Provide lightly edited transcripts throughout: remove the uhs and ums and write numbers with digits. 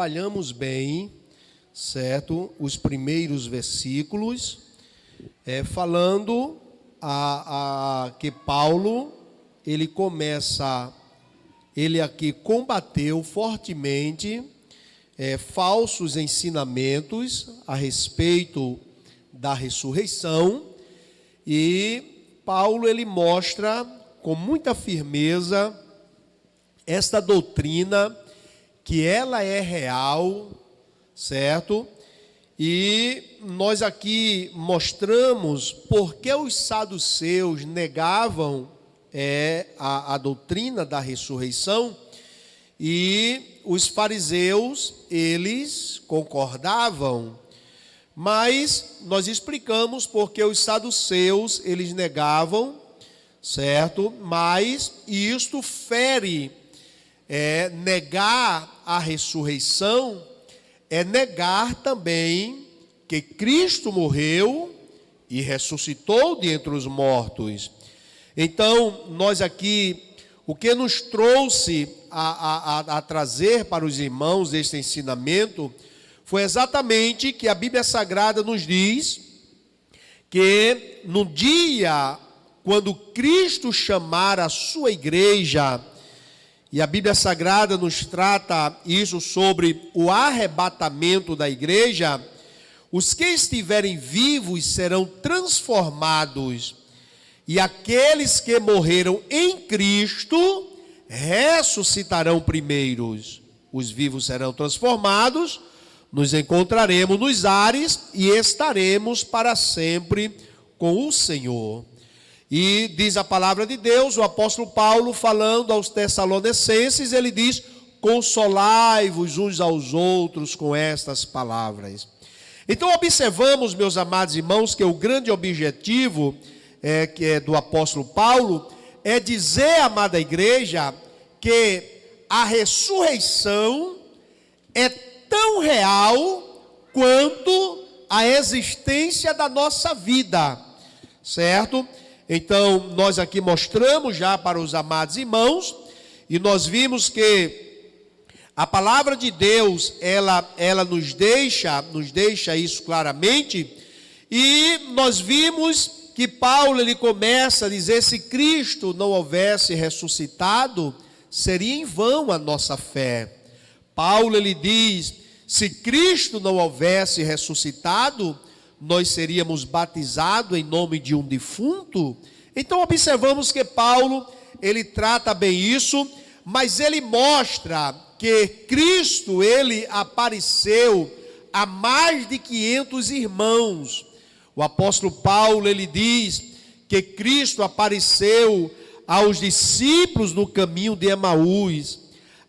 Trabalhamos bem, certo? Os primeiros versículos, falando que Paulo, ele aqui combateu fortemente falsos ensinamentos a respeito da ressurreição, e Paulo ele mostra com muita firmeza esta doutrina, que ela é real, certo? E nós aqui mostramos porque os saduceus negavam a doutrina da ressurreição, e os fariseus, eles concordavam. Mas nós explicamos porque os saduceus, eles negavam, certo? Mas isto fere. Negar a ressurreição é negar também que Cristo morreu e ressuscitou dentre os mortos. Então, nós aqui, o que nos trouxe a trazer para os irmãos este ensinamento foi exatamente que a Bíblia Sagrada nos diz que no dia quando Cristo chamar a sua igreja, e a Bíblia Sagrada nos trata isso sobre o arrebatamento da igreja, os que estiverem vivos serão transformados, e aqueles que morreram em Cristo ressuscitarão primeiros. Os vivos serão transformados, nos encontraremos nos ares e estaremos para sempre com o Senhor. E diz a palavra de Deus, o apóstolo Paulo falando aos Tessalonicenses, ele diz: consolai-vos uns aos outros com estas palavras. Então observamos, meus amados irmãos, que o grande objetivo que é do apóstolo Paulo é dizer, amada igreja, que a ressurreição é tão real quanto a existência da nossa vida, certo? Então, nós aqui mostramos já para os amados irmãos, e nós vimos que a palavra de Deus, ela nos deixa isso claramente, e nós vimos que Paulo, ele começa a dizer, se Cristo não houvesse ressuscitado, seria em vão a nossa fé. Paulo, ele diz, se Cristo não houvesse ressuscitado, nós seríamos batizados em nome de um defunto. Então observamos que Paulo, ele trata bem isso, mas ele mostra que Cristo, ele apareceu a mais de 500 irmãos. O apóstolo Paulo, ele diz que Cristo apareceu aos discípulos no caminho de Emaús.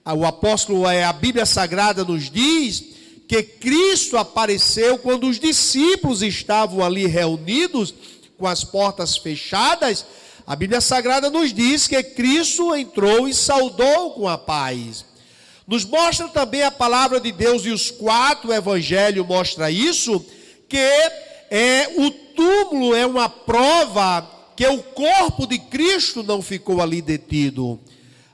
A Bíblia Sagrada nos diz que Cristo apareceu quando os discípulos estavam ali reunidos, com as portas fechadas. A Bíblia Sagrada nos diz que Cristo entrou e saudou com a paz. Nos mostra também a palavra de Deus, e os 4 evangelhos mostram isso, que o túmulo é uma prova que o corpo de Cristo não ficou ali detido.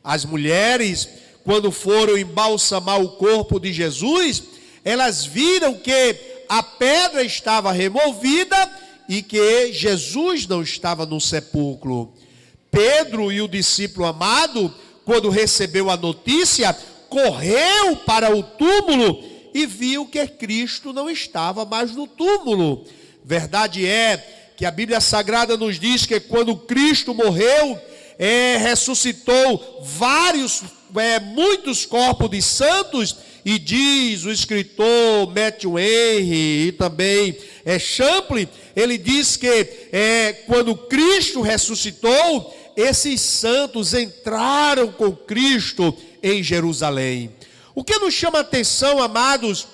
As mulheres, quando foram embalsamar o corpo de Jesus, elas viram que a pedra estava removida e que Jesus não estava no sepulcro. Pedro e o discípulo amado, quando recebeu a notícia, correu para o túmulo e viu que Cristo não estava mais no túmulo. Verdade é que a Bíblia Sagrada nos diz que quando Cristo morreu, ressuscitou muitos corpos de santos. E diz o escritor Matthew Henry e também Champlin, ele diz que quando Cristo ressuscitou, esses santos entraram com Cristo em Jerusalém. O que nos chama a atenção, amados,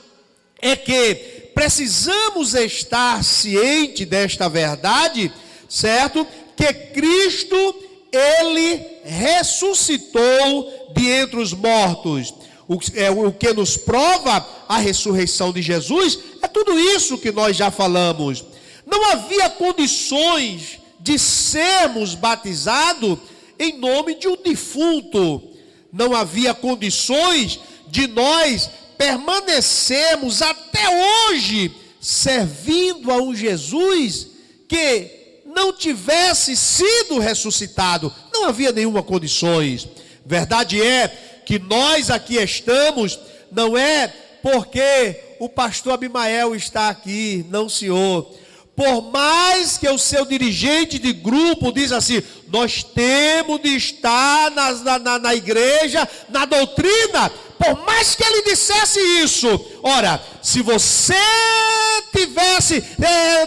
é que precisamos estar cientes desta verdade, certo? Que Cristo, ele ressuscitou de entre os mortos. O que nos prova a ressurreição de Jesus é tudo isso que nós já falamos. Não havia condições de sermos batizados em nome de um defunto. Não havia condições de nós permanecemos até hoje servindo a um Jesus que não tivesse sido ressuscitado. Não havia nenhuma condições. Verdade é que nós aqui estamos, não é porque o pastor Abimael está aqui, não, senhor. Por mais que o seu dirigente de grupo diz assim, nós temos de estar na igreja, na doutrina, por mais que ele dissesse isso, ora, se você tivesse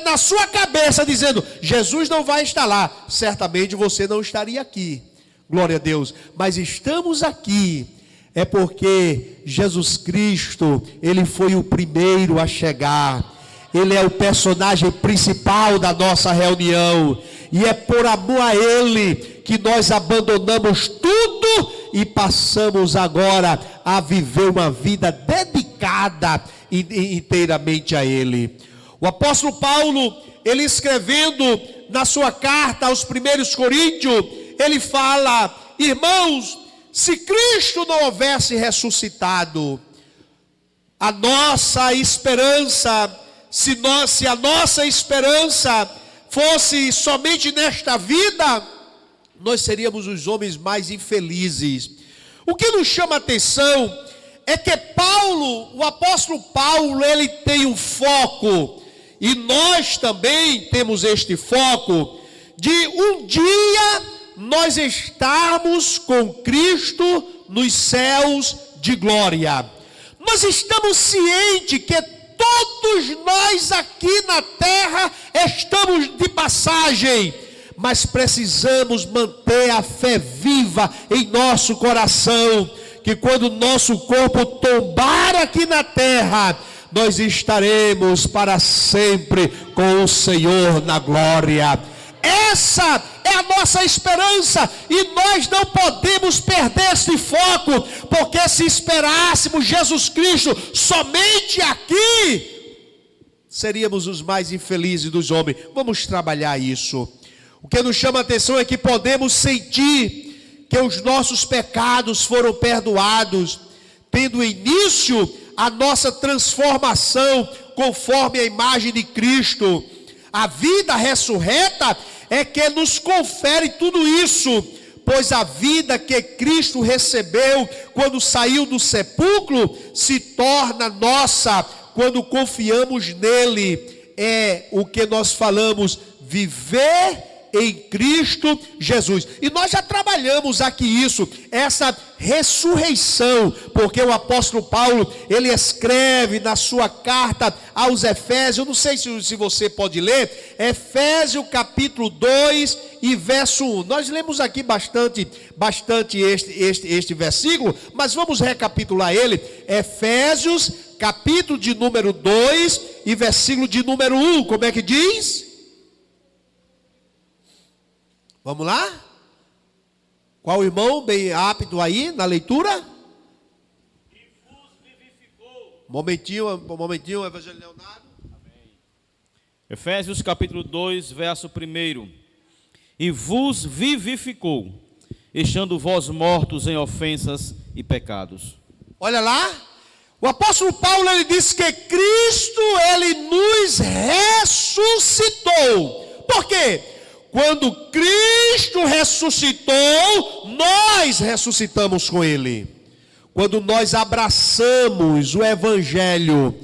na sua cabeça dizendo, Jesus não vai estar lá, certamente você não estaria aqui, glória a Deus, mas estamos aqui, é porque Jesus Cristo, Ele foi o primeiro a chegar, Ele é o personagem principal da nossa reunião, e é por amor a Ele que nós abandonamos tudo e passamos agora a viver uma vida dedicada inteiramente a Ele. O apóstolo Paulo, ele escrevendo na sua carta aos 1 Coríntios, ele fala, irmãos, se Cristo não houvesse ressuscitado, a nossa esperança, se a nossa esperança fosse somente nesta vida, nós seríamos os homens mais infelizes. O que nos chama a atenção é que Paulo, o apóstolo Paulo, ele tem um foco, e nós também temos este foco, de um dia nós estarmos com Cristo nos céus de glória. Nós estamos cientes que todos nós aqui na terra estamos de passagem, mas precisamos manter a fé viva em nosso coração, que quando nosso corpo tombar aqui na terra, nós estaremos para sempre com o Senhor na glória. Essa é a nossa esperança, e nós não podemos perder esse foco, porque se esperássemos Jesus Cristo somente aqui, seríamos os mais infelizes dos homens. Vamos trabalhar isso. O que nos chama a atenção é que podemos sentir que os nossos pecados foram perdoados, tendo início a nossa transformação conforme a imagem de Cristo. A vida ressurreta é que nos confere tudo isso, pois a vida que Cristo recebeu quando saiu do sepulcro se torna nossa quando confiamos nele. É o que nós falamos, viver em Cristo Jesus. E nós já trabalhamos aqui isso, essa ressurreição, porque o apóstolo Paulo, ele escreve na sua carta aos Efésios, eu não sei se você pode ler, Efésios capítulo 2 e verso 1. Nós lemos aqui bastante este versículo, mas vamos recapitular ele. Efésios capítulo de número 2 e versículo de número 1, como é que diz? Vamos lá? Qual irmão bem apto aí na leitura? E vos vivificou. Momentinho, Evangelho Leonardo. Amém. Efésios capítulo 2, verso 1. E vos vivificou, estando vós mortos em ofensas e pecados. Olha lá, o apóstolo Paulo, ele disse que Cristo, ele nos ressuscitou. Por quê? Quando Cristo ressuscitou, nós ressuscitamos com Ele. Quando nós abraçamos o Evangelho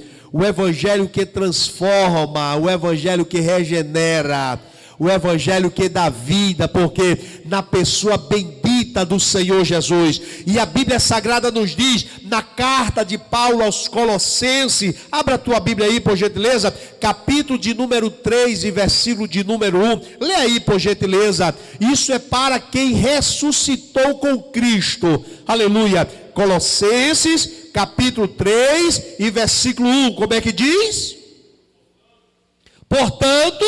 que transforma, o Evangelho que regenera, o Evangelho que dá vida, porque na pessoa bendita do Senhor Jesus, e a Bíblia Sagrada nos diz, na carta de Paulo aos Colossenses, abra a tua Bíblia aí, por gentileza, capítulo de número 3 e versículo de número 1, lê aí, por gentileza. Isso é para quem ressuscitou com Cristo, aleluia. Colossenses, capítulo 3 e versículo 1, como é que diz? Portanto,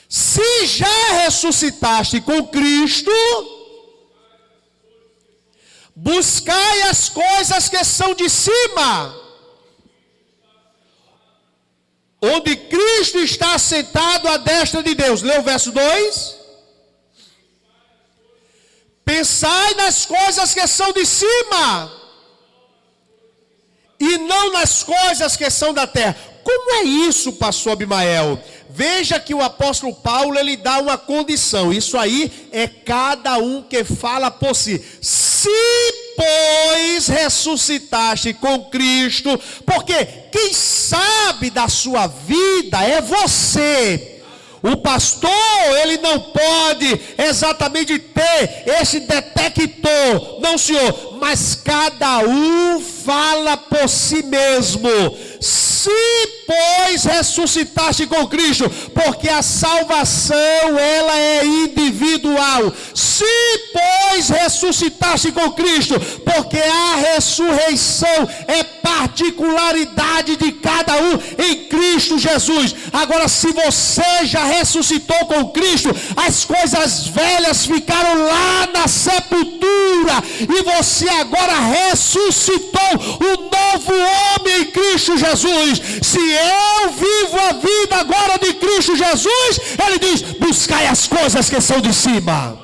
se já ressuscitaste com Cristo, buscai as coisas que são de cima, onde Cristo está sentado à destra de Deus. Lê o verso 2. Pensai nas coisas que são de cima, não nas coisas que são da terra. Como é isso, pastor Abimael? Veja que o apóstolo Paulo, ele dá uma condição. Isso aí é cada um que fala por si. Se, pois, ressuscitaste com Cristo, porque quem sabe da sua vida é você. O pastor, ele não pode exatamente ter esse detector. Não, senhor, mas cada um fala por si mesmo. Se, pois, ressuscitaste com Cristo, porque a salvação, ela é individual. Se, pois, ressuscitaste com Cristo, porque a ressurreição é particularidade de cada um em Cristo Jesus. Agora, se você já ressuscitou com Cristo, as coisas velhas ficaram lá na sepultura, e você agora ressuscitou um novo homem em Cristo Jesus. Se eu vivo a vida agora de Cristo Jesus, ele diz: buscai as coisas que são de cima.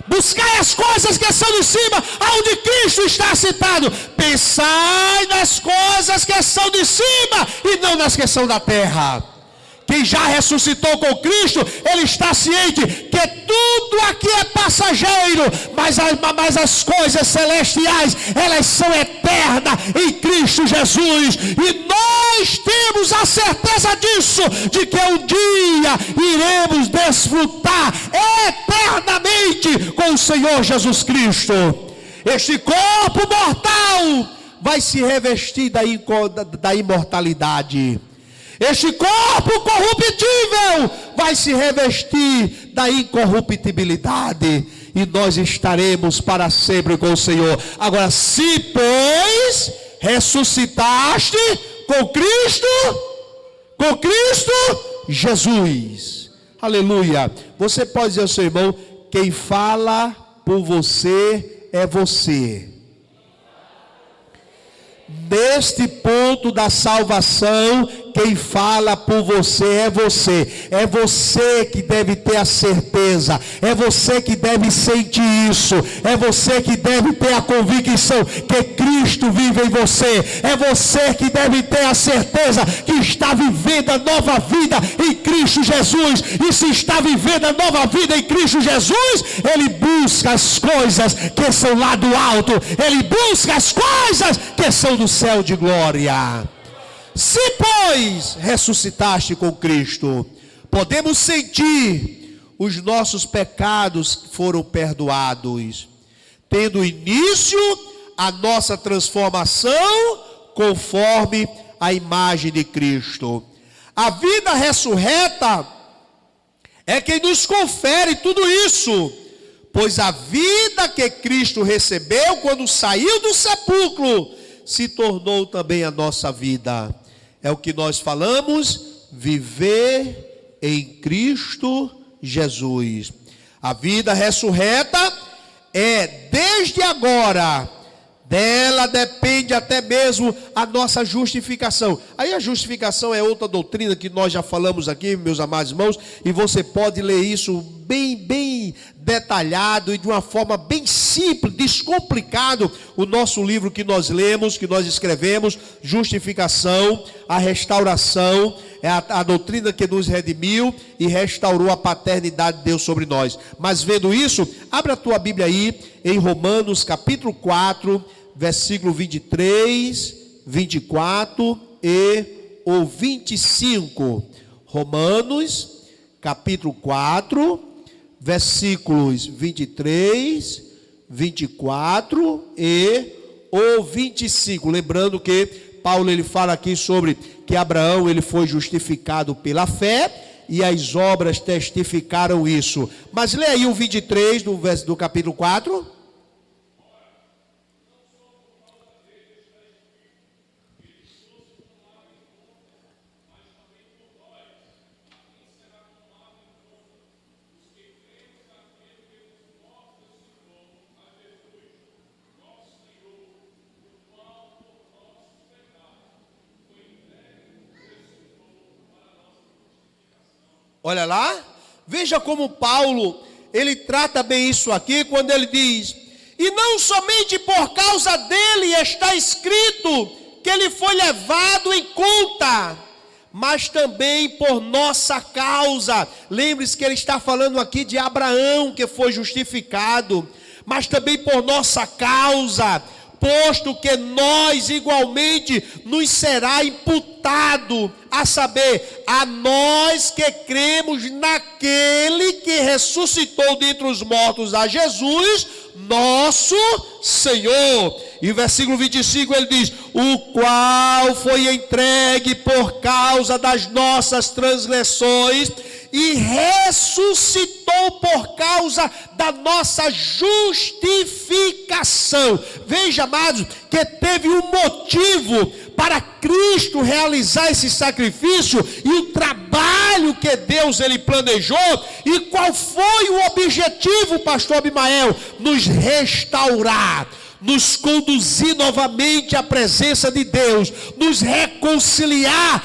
Buscai as coisas que são de cima, aonde Cristo está sentado. Pensai nas coisas que são de cima e não nas que são da terra. Quem já ressuscitou com Cristo, ele está ciente que tudo aqui é passageiro, mas as coisas celestiais, elas são eternas em Cristo Jesus. E nós temos a certeza disso, de que um dia iremos desfrutar eternamente com o Senhor Jesus Cristo. Este corpo mortal vai se revestir da imortalidade. Este corpo corruptível vai se revestir da incorruptibilidade, e nós estaremos para sempre com o Senhor. Agora, se, pois, ressuscitaste com Cristo Jesus. Aleluia. Você pode dizer ao seu irmão: quem fala por você é você. Neste ponto da salvação, quem fala por você é você. É você que deve ter a certeza. É você que deve sentir isso. É você que deve ter a convicção que Cristo vive em você. É você que deve ter a certeza que está vivendo a nova vida em Cristo Jesus. E se está vivendo a nova vida em Cristo Jesus, ele busca as coisas que são lá do alto. Ele busca as coisas que são do céu de glória. Se, pois, ressuscitaste com Cristo, podemos sentir os nossos pecados foram perdoados, tendo início a nossa transformação conforme a imagem de Cristo. A vida ressurreta é quem nos confere tudo isso, pois a vida que Cristo recebeu quando saiu do sepulcro se tornou também a nossa vida. É o que nós falamos: viver em Cristo Jesus. A vida ressurreta é desde agora. Dela depende até mesmo a nossa justificação. Aí a justificação é outra doutrina que nós já falamos aqui, meus amados irmãos, e você pode ler isso bem detalhado e de uma forma bem simples, descomplicado, o nosso livro que nós lemos, que nós escrevemos, Justificação, a Restauração, é a doutrina que nos redimiu e restaurou a paternidade de Deus sobre nós. Mas vendo isso, abre a tua Bíblia aí em Romanos capítulo 4, versículo 23, 24 e o 25. Romanos capítulo 4, versículos 23, 24 e o 25. Lembrando que Paulo ele fala aqui sobre que Abraão ele foi justificado pela fé e as obras testificaram isso. Mas lê aí o 23 do capítulo 4. Olha lá, veja como Paulo, ele trata bem isso aqui, quando ele diz: e E não somente por causa dele está escrito que ele foi levado em conta, mas também por nossa causa. Lembre-se que ele está falando aqui de Abraão, que foi justificado, mas também por nossa causa, posto que nós igualmente nos será imputado, a saber, a nós que cremos naquele que ressuscitou dentre os mortos, a Jesus, nosso Senhor. E o versículo 25 ele diz: o qual foi entregue por causa das nossas transgressões e ressuscitou por causa da nossa justificação. Veja, amados, que teve um motivo para Cristo realizar esse sacrifício e o trabalho que Deus ele planejou. E qual foi o objetivo, pastor Abimael? Nos restaurar, nos conduzir novamente à presença de Deus, nos reconciliar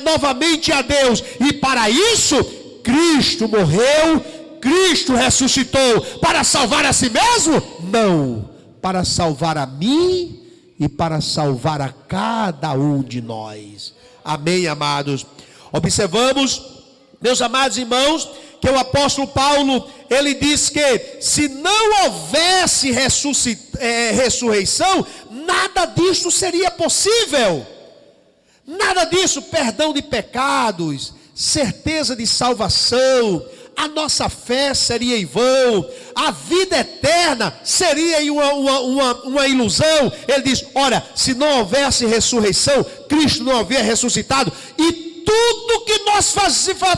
novamente a Deus. E para isso, Cristo morreu, Cristo ressuscitou. Para salvar a si mesmo? Não, para salvar a mim e para salvar a cada um de nós. Amém, amados? Observamos, meus amados irmãos, que o apóstolo Paulo, ele diz que se não houvesse ressurreição, nada disso seria possível. Nada disso, perdão de pecados, certeza de salvação, a nossa fé seria em vão, a vida eterna seria uma ilusão. Ele diz: olha, se não houvesse ressurreição, Cristo não havia ressuscitado, e tudo que nós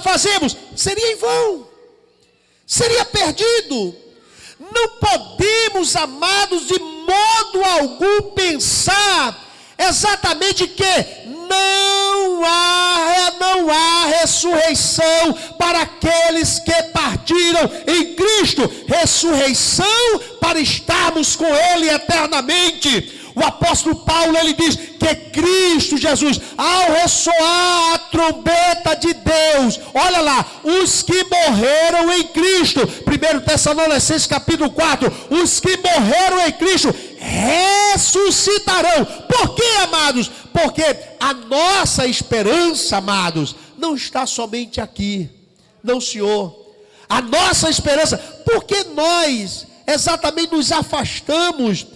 fazemos seria em vão, seria perdido. Não podemos, amados, de modo algum pensar exatamente que não há ressurreição para aqueles que partiram em Cristo, ressurreição para estarmos com Ele eternamente. O apóstolo Paulo, ele diz que Cristo Jesus, ao ressoar a trombeta de Deus, olha lá, os que morreram em Cristo, 1 Tessalonicenses capítulo 4, os que morreram em Cristo ressuscitarão. Por quê, amados? Porque a nossa esperança, amados, não está somente aqui. Não, Senhor. A nossa esperança, porque nós exatamente nos afastamos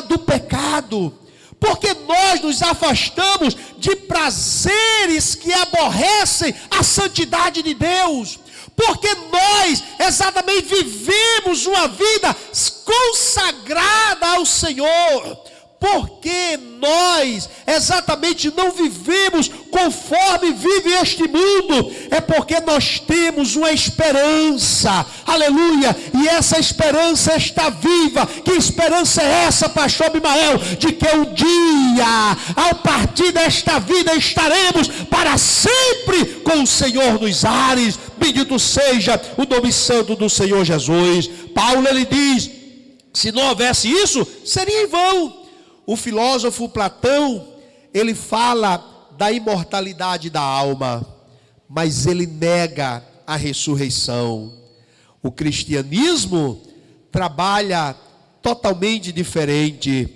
do pecado, porque nós nos afastamos de prazeres que aborrecem a santidade de Deus, porque nós exatamente vivemos uma vida consagrada ao Senhor, porque nós exatamente não vivemos conforme vive este mundo, é porque nós temos uma esperança, aleluia, e essa esperança está viva. Que esperança é essa, pastor Abimael? De que um dia, ao partir desta vida, estaremos para sempre com o Senhor nos ares. Bendito seja o nome santo do Senhor Jesus. Paulo, ele diz, se não houvesse isso, seria em vão. O filósofo Platão, ele fala da imortalidade da alma, mas ele nega a ressurreição. O cristianismo trabalha totalmente diferente.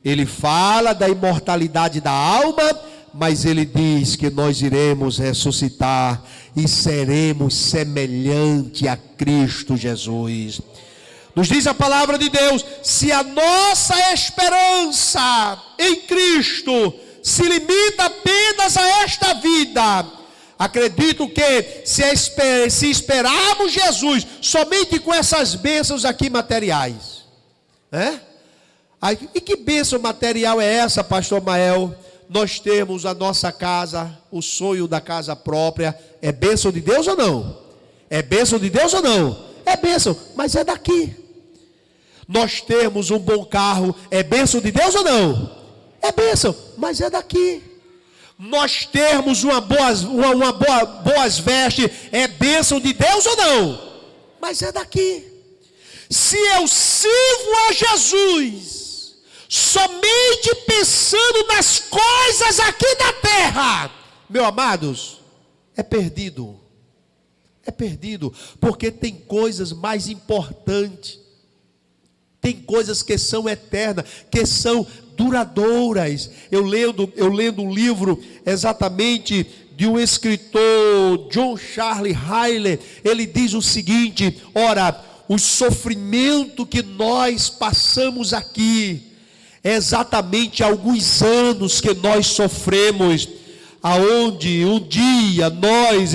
Ele fala da imortalidade da alma, mas ele diz que nós iremos ressuscitar e seremos semelhante a Cristo Jesus. Nos diz a palavra de Deus, se a nossa esperança em Cristo se limita apenas a esta vida, acredito que se esperarmos Jesus somente com essas bênçãos aqui materiais, né? E que bênção material é essa, pastor Mael? Nós temos a nossa casa, o sonho da casa própria. É bênção de Deus ou não? É bênção de Deus ou não? É bênção, mas é daqui. Nós temos um bom carro, é bênção de Deus ou não? É bênção, mas é daqui. Nós temos boas vestes, é bênção de Deus ou não? Mas é daqui. Se eu sirvo a Jesus somente pensando nas coisas aqui da terra, meus amados, é perdido. É perdido, porque tem coisas mais importantes. Tem coisas que são eternas, que são duradouras. Eu lendo um livro exatamente de um escritor, John Charles Hyler, ele diz o seguinte: ora, o sofrimento que nós passamos aqui é exatamente alguns anos que nós sofremos, aonde um dia nós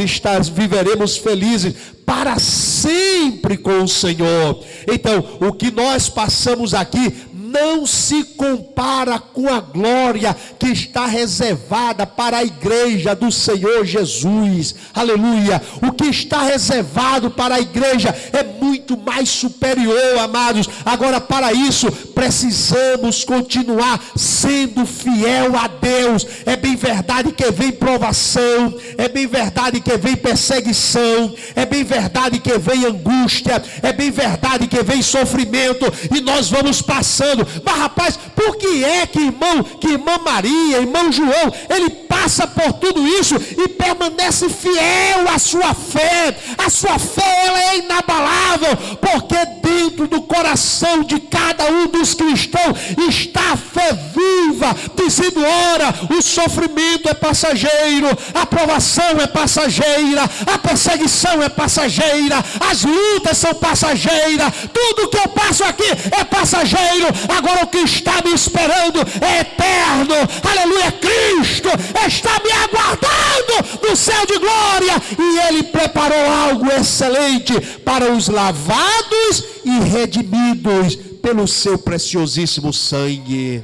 viveremos felizes para sempre com o Senhor. Então, o que nós passamos aqui não se compara com a glória que está reservada para a igreja do Senhor Jesus. Aleluia! O que está reservado para a igreja é muito mais superior, amados. Agora, para isso, precisamos continuar sendo fiel a Deus. É bem verdade que vem provação, é bem verdade que vem perseguição, é bem verdade que vem angústia, é bem verdade que vem sofrimento, e nós vamos passando. Mas rapaz, por que é que irmã Maria, irmão João, ele passa por tudo isso e permanece fiel à sua fé? A sua fé, ela é inabalável, porque dentro do coração de cada um dos cristãos está a fé viva, dizendo: ora, o sofrimento é passageiro, a provação é passageira, a perseguição é passageira, as lutas são passageiras, tudo que eu passo aqui é passageiro. Agora o que está me esperando é eterno. Aleluia! Cristo está me aguardando no céu de glória, e Ele preparou algo excelente para os lavados e redimidos pelo seu preciosíssimo sangue.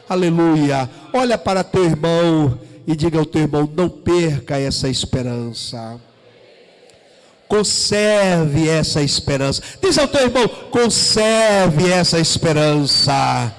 Aleluia! Olha para teu irmão e diga ao teu irmão: não perca essa esperança. Conserve essa esperança. Diz ao teu irmão: conserve essa esperança.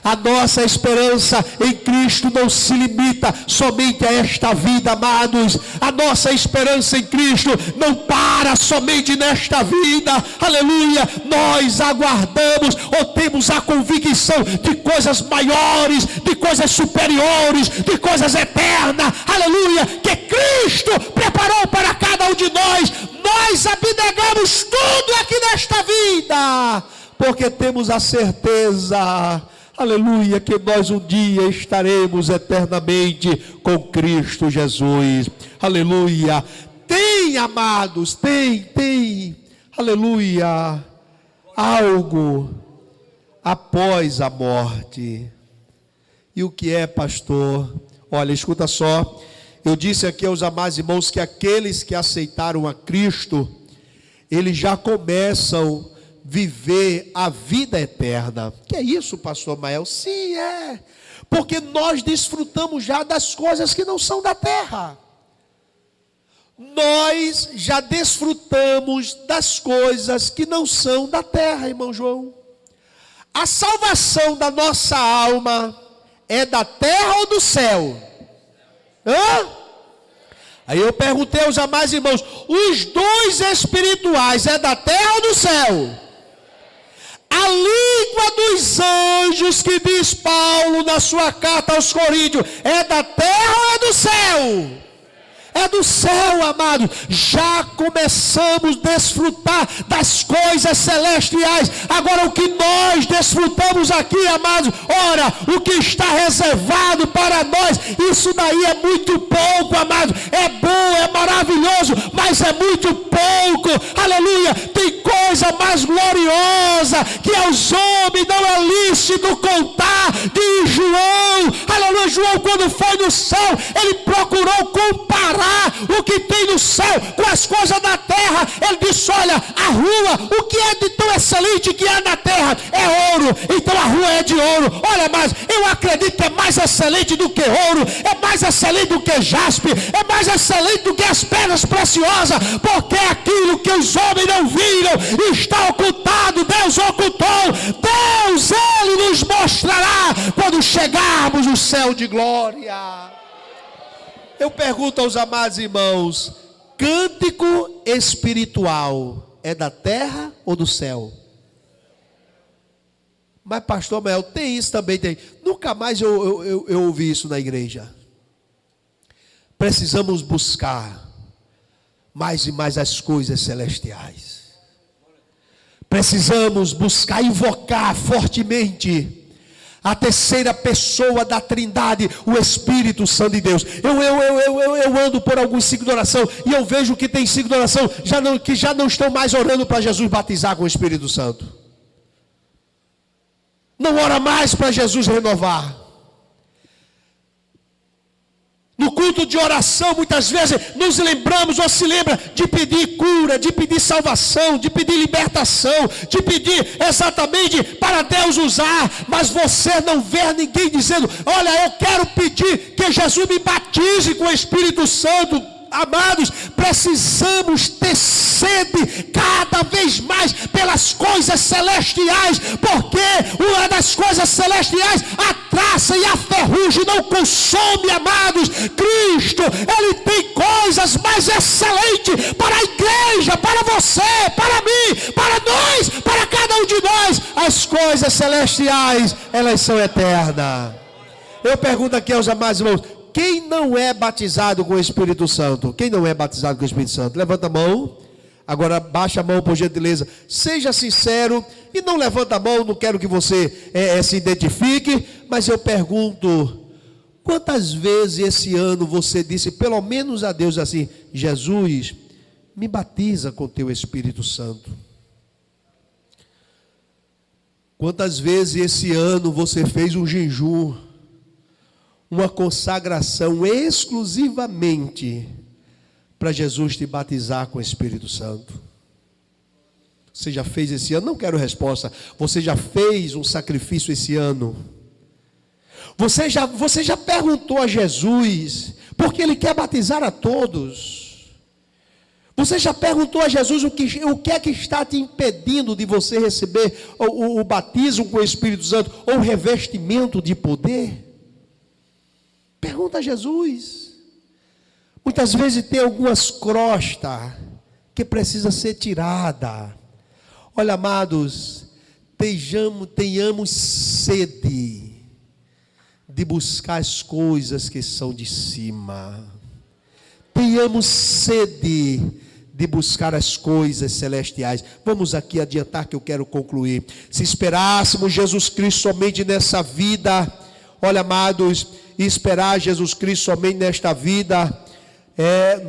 A nossa esperança em Cristo não se limita somente a esta vida, amados. A nossa esperança em Cristo não para somente nesta vida. Aleluia! Nós aguardamos ou temos a convicção de coisas maiores, de coisas superiores, de coisas eternas. Aleluia! Que Cristo preparou para cada um de nós. Nós abnegamos tudo aqui nesta vida, porque temos a certeza, aleluia, que nós um dia estaremos eternamente com Cristo Jesus. Aleluia! Tem, amados, tem, aleluia, algo após a morte. E o que é, pastor? Olha, escuta só. Eu disse aqui aos amados irmãos que aqueles que aceitaram a Cristo, eles já começam a viver a vida eterna. Que é isso, pastor Mael? Sim, é. Porque nós desfrutamos já das coisas que não são da terra. Nós já desfrutamos das coisas que não são da terra, irmão João. A salvação da nossa alma é da terra ou do céu? Aí eu perguntei aos amados irmãos: os dons espirituais é da terra ou do céu? A língua dos anjos, que diz Paulo na sua carta aos Coríntios, é da terra ou é do céu? É do céu, amado. Já começamos a desfrutar das coisas celestiais. Agora, o que nós desfrutamos aqui, amados, ora, o que está reservado para nós, isso daí é muito pouco, amado. É bom, é maravilhoso, mas é muito pouco. Aleluia! Tem coisa mais gloriosa que aos homens não é lícito contar. Diz João, aleluia, João, quando foi no céu, ele procurou comparar o que tem no céu com as coisas da terra. Ele disse: olha, a rua, o que é de tão excelente que há na terra é ouro, então a rua é de ouro. Olha, mas eu acredito que é mais excelente do que ouro, é mais excelente do que jaspe, é mais excelente do que as pedras preciosas, porque aquilo que os homens não viram está ocultado. Deus ocultou, Deus, Ele nos mostrará quando chegarmos no céu de glória. Eu pergunto aos amados irmãos: cântico espiritual é da terra ou do céu? Mas pastor Mael, tem isso também? Tem. Nunca mais eu ouvi isso na igreja. Precisamos buscar mais e mais as coisas celestiais. Precisamos buscar, invocar fortemente a terceira pessoa da Trindade, o Espírito Santo de Deus. Eu ando por alguns ciclos de oração e eu vejo que tem ciclo de oração que já não estão mais orando para Jesus batizar com o Espírito Santo. Não ora mais para Jesus renovar. No culto de oração, muitas vezes, nos lembramos ou se lembra de pedir cura, de pedir salvação, de pedir libertação, de pedir exatamente para Deus usar, mas você não vê ninguém dizendo: olha, eu quero pedir que Jesus me batize com o Espírito Santo. Amados, precisamos ter sede cada vez mais pelas coisas celestiais, porque uma das coisas celestiais a traça e a ferrugem não consome, amados. Cristo, Ele tem coisas mais excelentes para a igreja, para você, para mim, para nós, para cada um de nós. As coisas celestiais, elas são eternas. Eu pergunto aqui aos amados irmãos: quem não é batizado com o Espírito Santo? Quem não é batizado com o Espírito Santo? Levanta a mão. Agora baixa a mão por gentileza. Seja sincero e não levanta a mão. Não quero que você se identifique. Mas eu pergunto: quantas vezes esse ano você disse pelo menos a Deus assim: Jesus, me batiza com teu Espírito Santo? Quantas vezes esse ano você fez um jejum, uma consagração exclusivamente para Jesus te batizar com o Espírito Santo? Você já fez esse ano? Não quero resposta. Você já fez um sacrifício esse ano? Você já perguntou a Jesus, porque Ele quer batizar a todos? Você já perguntou a Jesus o que é que está te impedindo de você receber o batismo com o Espírito Santo, ou o revestimento de poder? Pergunta a Jesus. Muitas vezes tem algumas crostas que precisa ser tirada. Olha, amados, tenhamos sede de buscar as coisas que são de cima. Tenhamos sede de buscar as coisas celestiais. Vamos aqui adiantar que eu quero concluir. Se esperássemos Jesus Cristo somente nessa vida, olha, amados, e esperar Jesus Cristo somente nesta vida,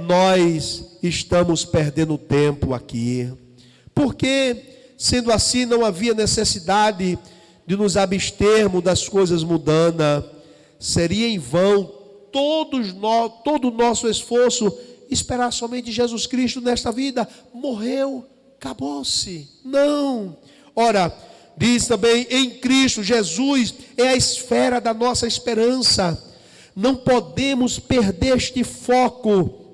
nós estamos perdendo tempo aqui. Porque, sendo assim, não havia necessidade de nos abstermos das coisas mundanas. Seria em vão todo o nosso esforço esperar somente Jesus Cristo nesta vida. Morreu, acabou-se. Não. Ora, diz também: em Cristo Jesus é a esfera da nossa esperança. Não podemos perder este foco,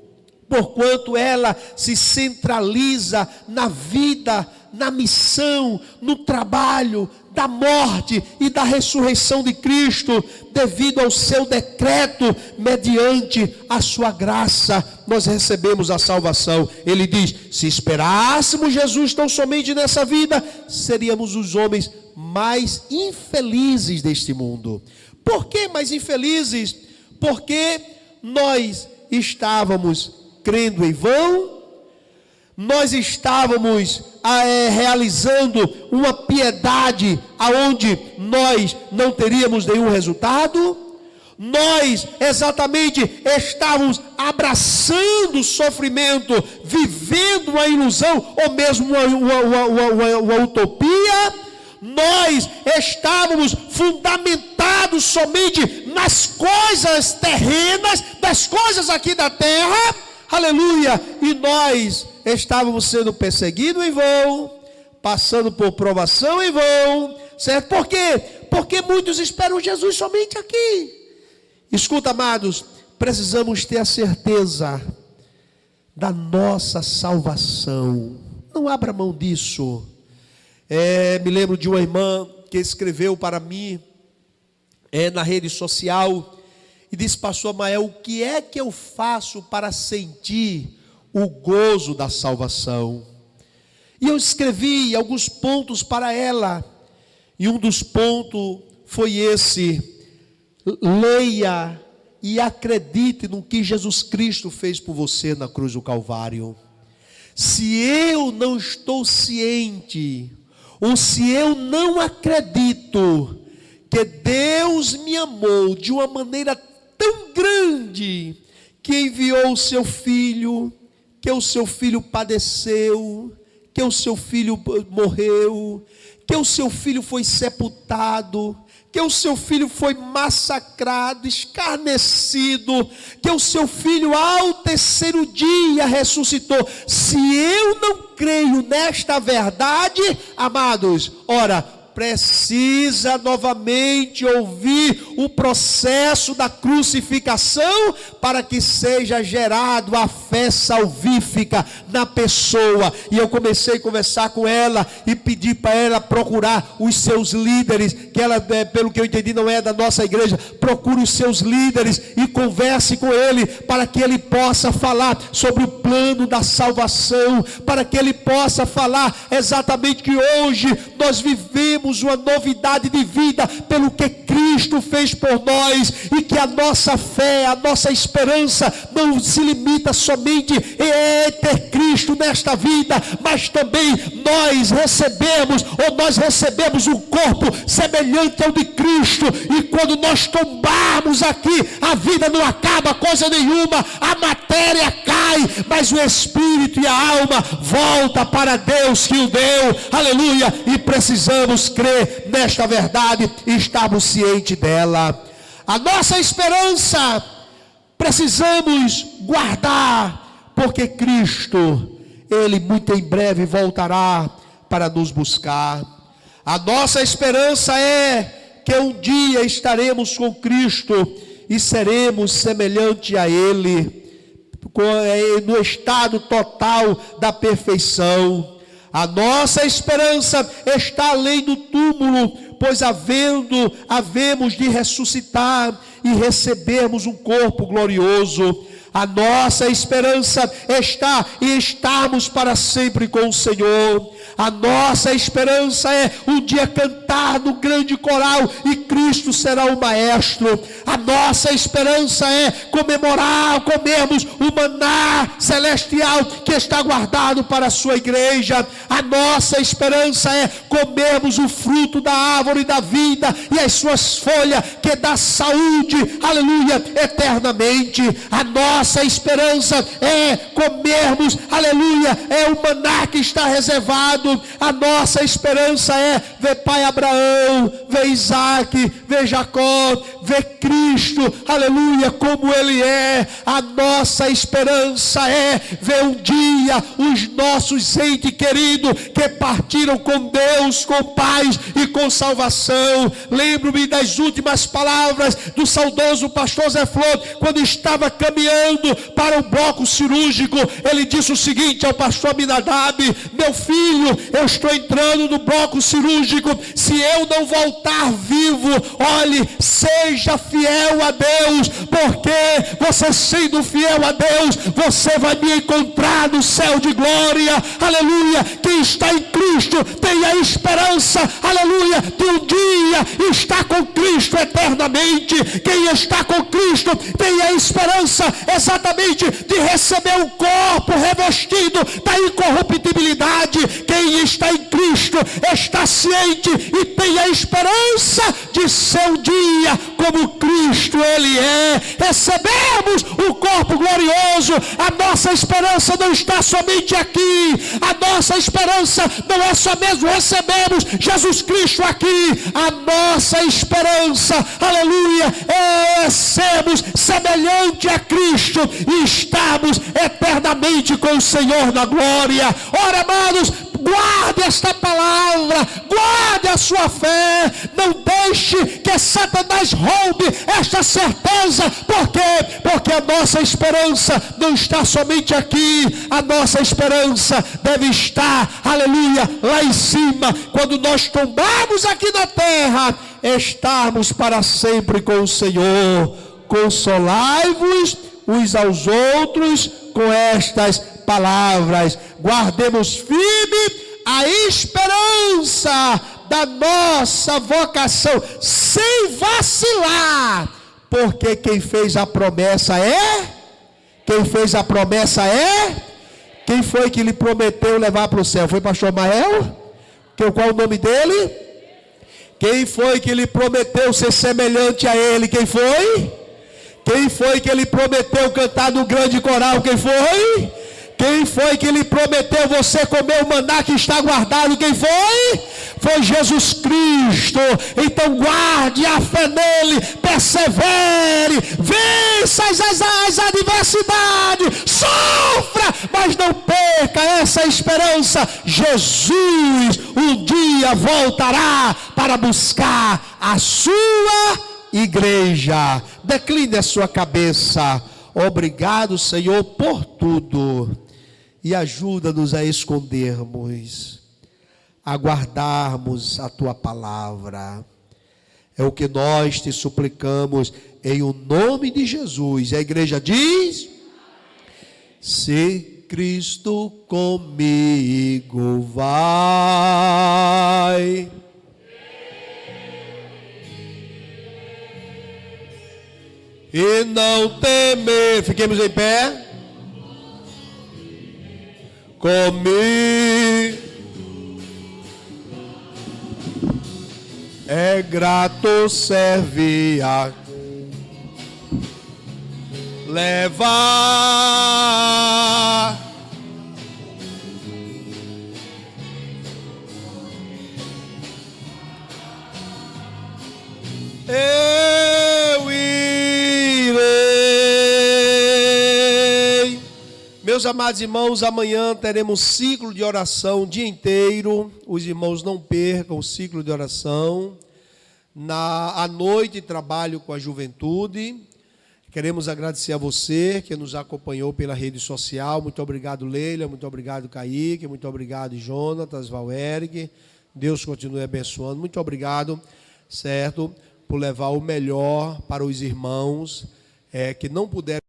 porquanto ela se centraliza na vida, na missão, no trabalho da morte e da ressurreição de Cristo, devido ao seu decreto, mediante a sua graça, nós recebemos a salvação. Ele diz: se esperássemos Jesus tão somente nessa vida, seríamos os homens mais infelizes deste mundo. Por que mais infelizes? Porque nós estávamos crendo em vão, nós estávamos realizando uma piedade aonde nós não teríamos nenhum resultado. Nós exatamente estávamos abraçando o sofrimento, vivendo uma ilusão ou mesmo uma utopia. Nós estávamos fundamentados somente nas coisas terrenas, das coisas aqui da terra, aleluia, e nós estávamos sendo perseguidos em vão, passando por provação em vão, certo? Por quê? Porque muitos esperam Jesus somente aqui. Escuta, amados, precisamos ter a certeza da nossa salvação. Não abra mão disso. Me lembro de uma irmã que escreveu para mim na rede social e disse: pastor Amael, o que é que eu faço para sentir o gozo da salvação? E eu escrevi alguns pontos para ela, e um dos pontos foi esse: leia e acredite no que Jesus Cristo fez por você na cruz do Calvário. Se eu não estou ciente, ou se eu não acredito que Deus me amou de uma maneira tão grande, que enviou o seu filho, que o seu filho padeceu, que o seu filho morreu, que o seu filho foi sepultado, que o seu filho foi massacrado, escarnecido, que o seu filho ao terceiro dia ressuscitou. Se eu não creio nesta verdade, amados, ora, precisa novamente ouvir o processo da crucificação para que seja gerado a fé salvífica na pessoa. E eu comecei a conversar com ela e pedi para ela procurar os seus líderes, que ela, pelo que eu entendi, não é da nossa igreja. Procure os seus líderes e converse com ele, para que ele possa falar sobre o plano da salvação, para que ele possa falar exatamente que hoje nós vivemos uma novidade de vida pelo que Cristo fez por nós, e que a nossa fé, a nossa esperança não se limita somente em ter Cristo nesta vida, mas também nós recebemos um corpo semelhante ao de Cristo, e quando nós tombarmos aqui, a vida não acaba coisa nenhuma, a matéria cai, mas o espírito e a alma volta para Deus que o deu, aleluia, e precisamos crer nesta verdade e estarmos cientes dela. A nossa esperança precisamos guardar, porque Cristo, Ele muito em breve voltará para nos buscar. A nossa esperança é que um dia estaremos com Cristo e seremos semelhante a Ele, no estado total da perfeição. A nossa esperança está além do túmulo, pois havemos de ressuscitar e recebermos um corpo glorioso. A nossa esperança está em estarmos para sempre com o Senhor. A nossa esperança é um dia cantar no grande coral e Cristo será o maestro. A nossa esperança é comermos o maná celestial que está guardado para a sua igreja. A nossa esperança é comermos o fruto da árvore da vida e as suas folhas que dá saúde, aleluia, eternamente. A nossa esperança é comermos, aleluia, é o maná que está reservado. A nossa esperança é ver pai Abraão, ver Isaac, ver Jacó, ver Cristo, aleluia, como Ele é. A nossa esperança é ver um dia os nossos entes queridos que partiram com Deus, com paz e com salvação. Lembro-me das últimas palavras do saudoso pastor Zé Flor, quando estava caminhando para o bloco cirúrgico. Ele disse o seguinte ao pastor Aminadab: meu filho, eu estou entrando no bloco cirúrgico, se eu não voltar vivo, olhe, seja fiel a Deus, porque você sendo fiel a Deus, você vai me encontrar no céu de glória, aleluia. Quem está em Cristo tem a esperança, aleluia, de um dia estar com Cristo eternamente. Quem está com Cristo tem a esperança exatamente de receber um corpo revestido da incorruptibilidade. Quem está em Cristo está ciente e tem a esperança de ser um dia como Cristo Ele é. Recebemos o corpo glorioso. A nossa esperança não está somente aqui. A nossa esperança não é só mesmo recebemos Jesus Cristo aqui. A nossa esperança, aleluia, é sermos semelhante a Cristo e estarmos eternamente com o Senhor na glória. Ora, amados, guarde esta palavra, guarde a sua fé, não deixe que Satanás roube esta certeza. Por quê? Porque a nossa esperança não está somente aqui, a nossa esperança deve estar, aleluia, lá em cima. Quando nós tombarmos aqui na terra, estarmos para sempre com o Senhor. Consolai-vos uns aos outros com estas palavras. Guardemos firme a esperança da nossa vocação, sem vacilar, porque quem fez a promessa é Quem foi que lhe prometeu levar para o céu? Foi pastor Mael? Qual o nome dele? Quem foi que lhe prometeu ser semelhante a ele? Quem foi? Quem foi que lhe prometeu cantar no grande coral? Quem foi? Quem foi que lhe prometeu você comer o maná que está guardado? Quem foi? Foi Jesus Cristo. Então guarde a fé nele, persevere, vença as adversidades, sofra, mas não perca essa esperança. Jesus um dia voltará para buscar a sua igreja. Decline a sua cabeça. Obrigado, Senhor, por tudo. E ajuda-nos a escondermos, a guardarmos a Tua palavra. É o que nós te suplicamos em o nome de Jesus. E a igreja diz: se Cristo comigo vai. E não temer, fiquemos em pé. Comigo é grato servir a levar eu irei. Meus amados irmãos, amanhã teremos ciclo de oração o dia inteiro. Os irmãos não percam o ciclo de oração. À noite trabalho com a juventude. Queremos agradecer a você que nos acompanhou pela rede social. Muito obrigado, Leila. Muito obrigado, Kaique. Muito obrigado, Jonatas, Valeric. Deus continue abençoando. Muito obrigado, certo, por levar o melhor para os irmãos que não puderam